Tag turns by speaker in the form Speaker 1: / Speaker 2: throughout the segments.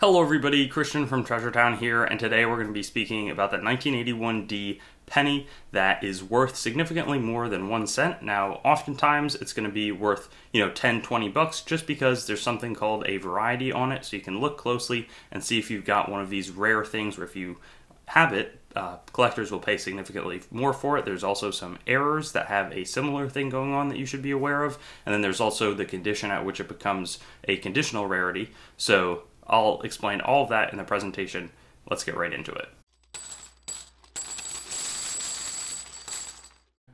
Speaker 1: Hello everybody, Christian from Treasure Town here, and today we're going to be speaking about the 1981D penny that is worth significantly more than 1 cent. Now, oftentimes it's going to be worth, 10, 20 bucks just because there's something called a variety on it, so you can look closely and see if you've got one of these rare things, or if you have it, collectors will pay significantly more for it. There's also some errors that have a similar thing going on that you should be aware of, and then there's also the condition at which it becomes a conditional rarity. So I'll explain all of that in the presentation. Let's get right into it.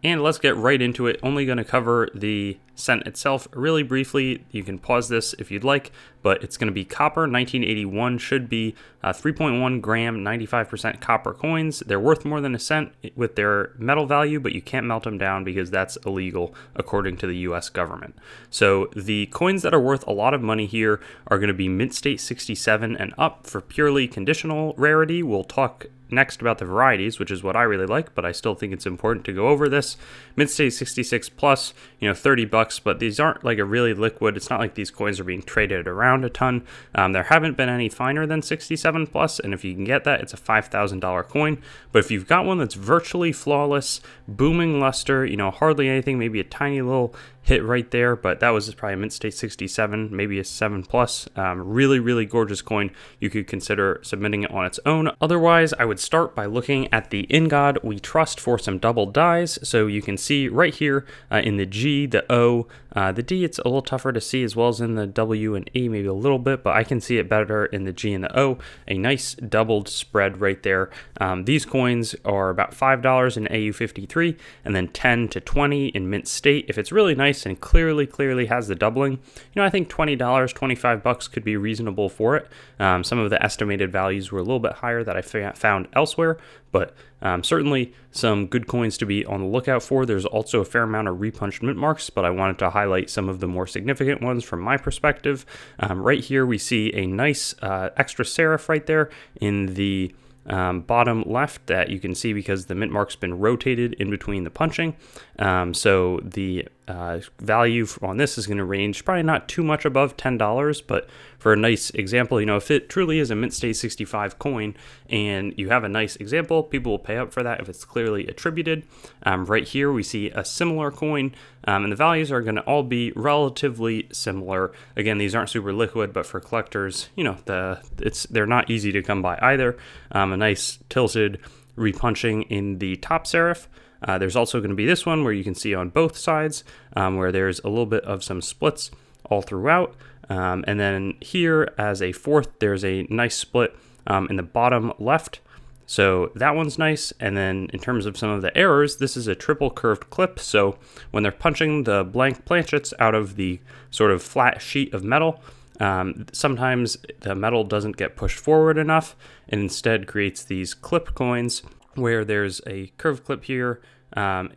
Speaker 1: And let's get right into it. Only going to cover the cent itself really briefly. You can pause this if you'd like, but it's going to be copper. 1981 should be 3.1 gram, 95% copper coins. They're worth more than a cent with their metal value, but you can't melt them down because that's illegal according to the US government. So the coins that are worth a lot of money here are going to be mint state 67 and up for purely conditional rarity. We'll talk next about the varieties, which is what I really like, but I still think it's important to go over this. Mint state 66 plus, 30 bucks, but these aren't like a really liquid. It's not like these coins are being traded around a ton. There haven't been any finer than 67 plus, and if you can get that, it's a $5,000 coin. But if you've got one that's virtually flawless, booming luster, hardly anything, maybe a tiny little hit right there, but that was probably a mint state 67, maybe a 7 plus. Really, really gorgeous coin. You could consider submitting it on its own. Otherwise, I would start by looking at the In God We Trust for some double dies. So you can see right here in the G, the O, the D, it's a little tougher to see, as well as in the W and E, maybe a little bit, but I can see it better in the G and the O. A nice doubled spread right there. These coins are about $5 in AU53, and then 10 to 20 in mint state. If it's really nice and clearly has the doubling, I think $20, 25 bucks could be reasonable for it. Some of the estimated values were a little bit higher that I found elsewhere, but certainly some good coins to be on the lookout for. There's also a fair amount of repunched mint marks, but I wanted to highlight some of the more significant ones from my perspective. Right here we see a nice extra serif right there in the bottom left that you can see because the mint mark's been rotated in between the punching. So the value on this is going to range probably not too much above $10, but for a nice example, if it truly is a mint state 65 coin and you have a nice example, people will pay up for that if it's clearly attributed. Right here we see a similar coin, and the values are going to all be relatively similar. Again, these aren't super liquid, but for collectors, they're not easy to come by either. A nice tilted repunching in the top serif. There's also going to be this one where you can see on both sides where there's a little bit of some splits all throughout. And then here as a fourth, there's a nice split in the bottom left. So that one's nice. And then in terms of some of the errors, this is a triple curved clip. So when they're punching the blank planchets out of the sort of flat sheet of metal, sometimes the metal doesn't get pushed forward enough and instead creates these clip coins where there's a curved clip here. So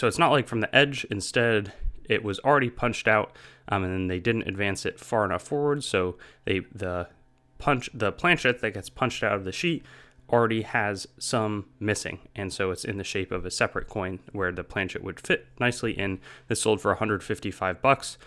Speaker 1: it's not like from the edge. Instead, it was already punched out, and then they didn't advance it far enough forward. So the planchet that gets punched out of the sheet already has some missing, and so it's in the shape of a separate coin where the planchet would fit nicely in. This sold for 155 bucks.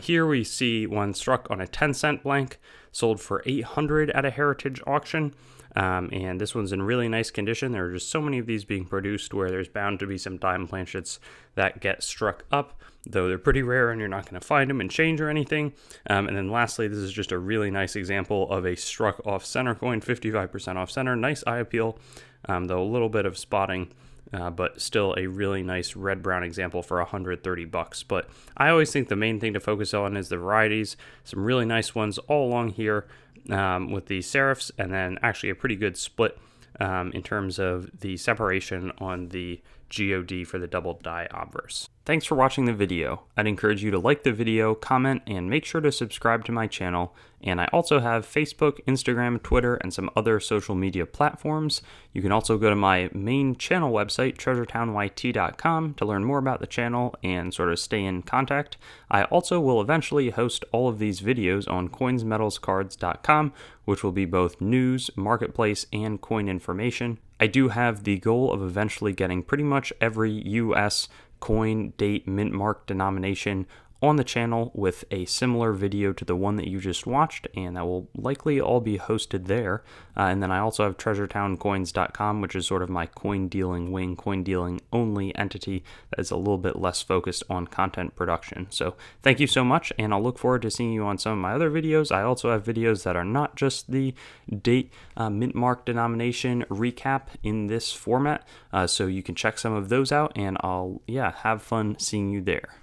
Speaker 1: Here we see one struck on a 10-cent blank, sold for 800 at a heritage auction. And this one's in really nice condition. There are just so many of these being produced where there's bound to be some dime planchets that get struck up, though they're pretty rare and you're not going to find them in change or anything. And then lastly, this is just a really nice example of a struck off center coin, 55% off center. Nice eye appeal, though a little bit of spotting, but still a really nice red-brown example for 130 bucks. But I always think the main thing to focus on is the varieties. Some really nice ones all along here with the serifs, and then actually a pretty good split in terms of the separation on the GOD for the double die obverse. Thanks for watching the video. I'd encourage you to like the video, comment, and make sure to subscribe to my channel. And I also have Facebook, Instagram, Twitter, and some other social media platforms. You can also go to my main channel website, treasuretownYT.com, to learn more about the channel and sort of stay in contact. I also will eventually host all of these videos on coinsmetalscards.com, which will be both news, marketplace, and coin information. I do have the goal of eventually getting pretty much every US coin, date, mint mark, denomination on the channel with a similar video to the one that you just watched, and that will likely all be hosted there. And then I also have treasuretowncoins.com, which is sort of my coin dealing wing, coin dealing only entity that is a little bit less focused on content production. So thank you so much, and I'll look forward to seeing you on some of my other videos. I also have videos that are not just the date mint mark denomination recap in this format, so you can check some of those out, and I'll have fun seeing you there.